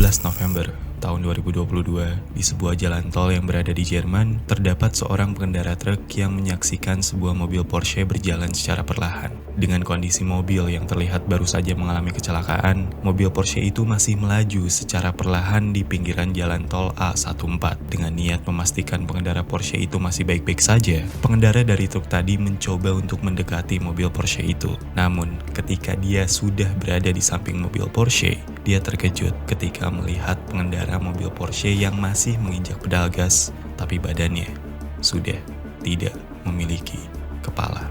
17 November tahun 2022, di sebuah jalan tol yang berada di Jerman, terdapat seorang pengendara truk yang menyaksikan sebuah mobil Porsche berjalan secara perlahan. Dengan kondisi mobil yang terlihat baru saja mengalami kecelakaan, mobil Porsche itu masih melaju secara perlahan di pinggiran jalan tol A14. Dengan niat memastikan pengendara Porsche itu masih baik-baik saja, pengendara dari truk tadi mencoba untuk mendekati mobil Porsche itu. Namun, ketika dia sudah berada di samping mobil Porsche, dia terkejut ketika melihat pengendara mobil Porsche yang masih menginjak pedal gas, tapi badannya sudah tidak memiliki kepala.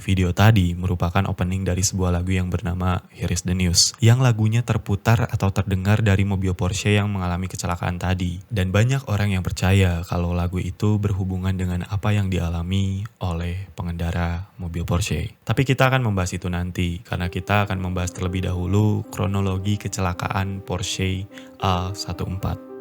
Video tadi merupakan opening dari sebuah lagu yang bernama Here Is The News, yang lagunya terputar atau terdengar dari mobil Porsche yang mengalami kecelakaan tadi. Dan banyak orang yang percaya kalau lagu itu berhubungan dengan apa yang dialami oleh pengendara mobil Porsche. Tapi kita akan membahas itu nanti, karena kita akan membahas terlebih dahulu kronologi kecelakaan Porsche A14.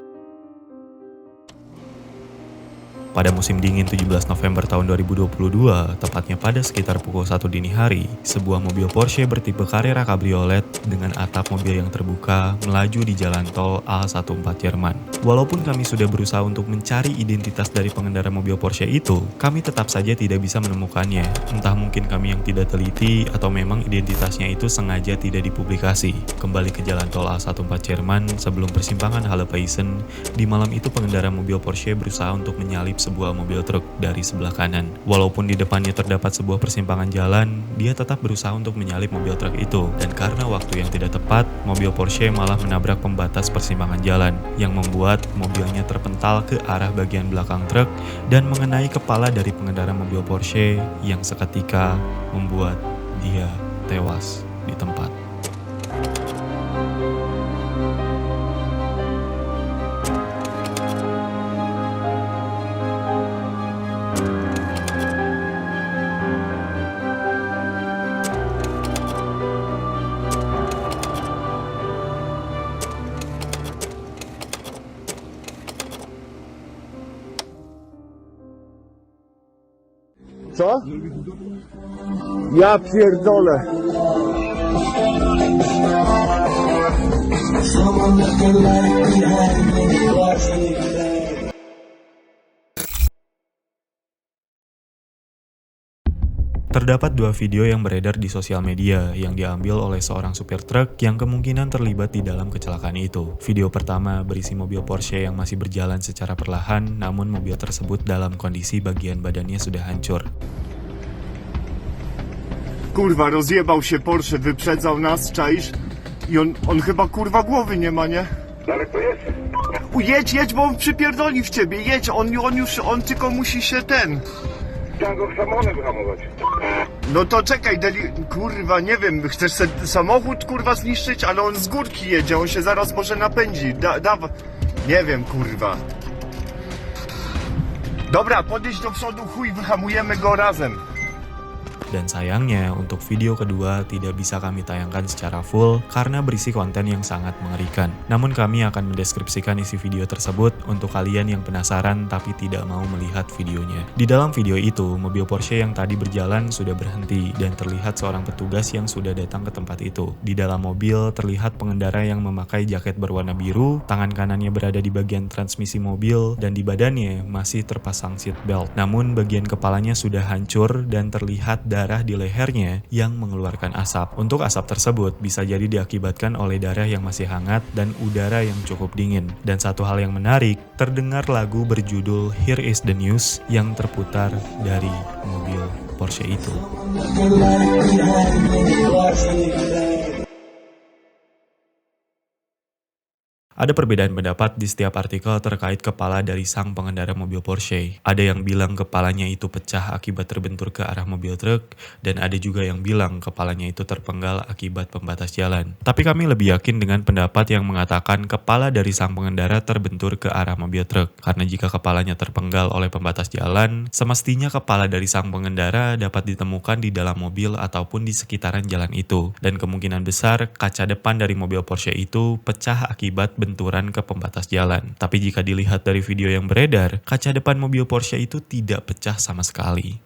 Pada musim dingin 17 November tahun 2022, tepatnya pada sekitar pukul 1 dini hari, sebuah mobil Porsche bertipe Carrera Cabriolet dengan atap mobil yang terbuka melaju di jalan tol A14 Jerman. Walaupun kami sudah berusaha untuk mencari identitas dari pengendara mobil Porsche itu, kami tetap saja tidak bisa menemukannya. Entah mungkin kami yang tidak teliti atau memang identitasnya itu sengaja tidak dipublikasi. Kembali ke jalan tol A14 Jerman sebelum persimpangan Halle Paysen, di malam itu pengendara mobil Porsche berusaha untuk menyalip sebuah mobil truk dari sebelah kanan. Walaupun di depannya terdapat sebuah persimpangan jalan, dia tetap berusaha untuk menyalip mobil truk itu. Dan karena waktu yang tidak tepat, mobil Porsche malah menabrak pembatas persimpangan jalan, yang membuat mobilnya terpental ke arah bagian belakang truk dan mengenai kepala dari pengendara mobil Porsche yang seketika membuat dia tewas di tempat. Co? Ja pierdolę. Terdapat dua video yang beredar di sosial media yang diambil oleh seorang supir truk yang kemungkinan terlibat di dalam kecelakaan itu. Video pertama berisi mobil Porsche yang masih berjalan secara perlahan, namun mobil tersebut dalam kondisi bagian badannya sudah hancur. Kurwa, rozjebał się Porsche, wyprzedzał nas, czaisz? I on chyba kurwa głowy nie ma, nie? Ale to jest. Jedź, bo on przypierdoli w ciebie, jedź, on tylko musi się Chciałem go samochodem wyhamować. No to czekaj, kurwa, nie wiem, chcesz samochód kurwa zniszczyć, ale on z górki jedzie, on się zaraz może napędzi, nie wiem, kurwa. Dobra, podejdź do przodu, chuj, wyhamujemy go razem. Dan sayangnya untuk video kedua tidak bisa kami tayangkan secara full karena berisi konten yang sangat mengerikan. Namun kami akan mendeskripsikan isi video tersebut untuk kalian yang penasaran tapi tidak mau melihat videonya. Di dalam video itu, mobil Porsche yang tadi berjalan sudah berhenti dan terlihat seorang petugas yang sudah datang ke tempat itu. Di dalam mobil terlihat pengendara yang memakai jaket berwarna biru, tangan kanannya berada di bagian transmisi mobil dan di badannya masih terpasang seat belt. Namun bagian kepalanya sudah hancur dan terlihat darah di lehernya yang mengeluarkan asap. Untuk asap tersebut bisa jadi diakibatkan oleh darah yang masih hangat dan udara yang cukup dingin. Dan satu hal yang menarik, terdengar lagu berjudul Here Is The News yang terputar dari mobil Porsche itu. Ada perbedaan pendapat di setiap artikel terkait kepala dari sang pengendara mobil Porsche. Ada yang bilang kepalanya itu pecah akibat terbentur ke arah mobil truk, dan ada juga yang bilang kepalanya itu terpenggal akibat pembatas jalan. Tapi kami lebih yakin dengan pendapat yang mengatakan kepala dari sang pengendara terbentur ke arah mobil truk. Karena jika kepalanya terpenggal oleh pembatas jalan, semestinya kepala dari sang pengendara dapat ditemukan di dalam mobil ataupun di sekitaran jalan itu. Dan kemungkinan besar kaca depan dari mobil Porsche itu pecah akibat benturan ke pembatas jalan. Tapi jika dilihat dari video yang beredar, kaca depan mobil Porsche itu tidak pecah sama sekali.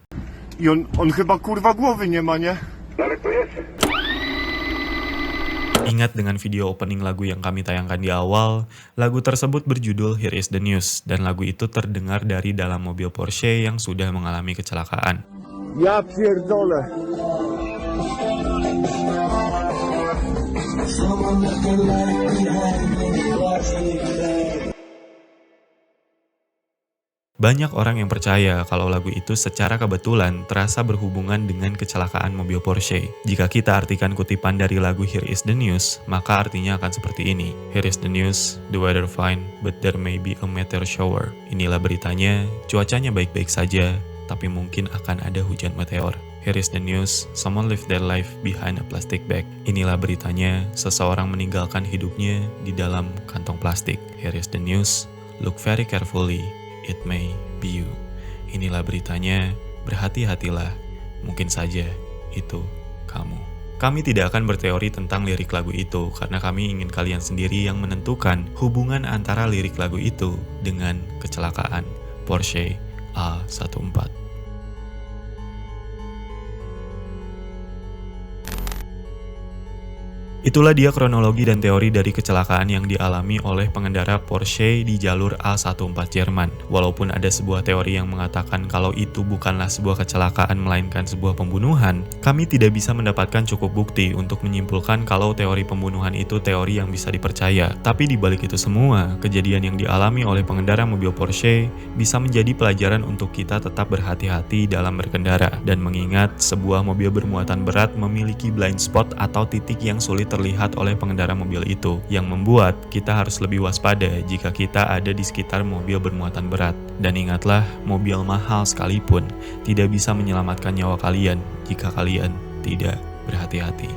I on chyba kurwa głowy nie ma, nie? No ale to jest. Ingat dengan video opening lagu yang kami tayangkan di awal, lagu tersebut berjudul Here Is The News, dan lagu itu terdengar dari dalam mobil Porsche yang sudah mengalami kecelakaan. Ja pierdolę. Banyak orang yang percaya kalau lagu itu secara kebetulan terasa berhubungan dengan kecelakaan mobil Porsche. Jika kita artikan kutipan dari lagu Here Is The News, maka artinya akan seperti ini. Here is the news, the weather fine, but there may be a meteor shower. Inilah beritanya, cuacanya baik-baik saja, tapi mungkin akan ada hujan meteor. Here is the news, someone lived their life behind a plastic bag. Inilah beritanya, seseorang meninggalkan hidupnya di dalam kantong plastik. Here is the news, look very carefully. It may be you. Inilah beritanya, berhati-hatilah, mungkin saja itu kamu. Kami tidak akan berteori tentang lirik lagu itu, karena kami ingin kalian sendiri yang menentukan hubungan antara lirik lagu itu dengan kecelakaan Porsche A14. Itulah dia kronologi dan teori dari kecelakaan yang dialami oleh pengendara Porsche di jalur A14 Jerman. Walaupun ada sebuah teori yang mengatakan kalau itu bukanlah sebuah kecelakaan melainkan sebuah pembunuhan, kami tidak bisa mendapatkan cukup bukti untuk menyimpulkan kalau teori pembunuhan itu teori yang bisa dipercaya. Tapi di balik itu semua, kejadian yang dialami oleh pengendara mobil Porsche bisa menjadi pelajaran untuk kita tetap berhati-hati dalam berkendara dan mengingat sebuah mobil bermuatan berat memiliki blind spot atau titik yang sulit terlihat oleh pengendara mobil itu, yang membuat kita harus lebih waspada jika kita ada di sekitar mobil bermuatan berat. Dan ingatlah, mobil mahal sekalipun tidak bisa menyelamatkan nyawa kalian jika kalian tidak berhati-hati.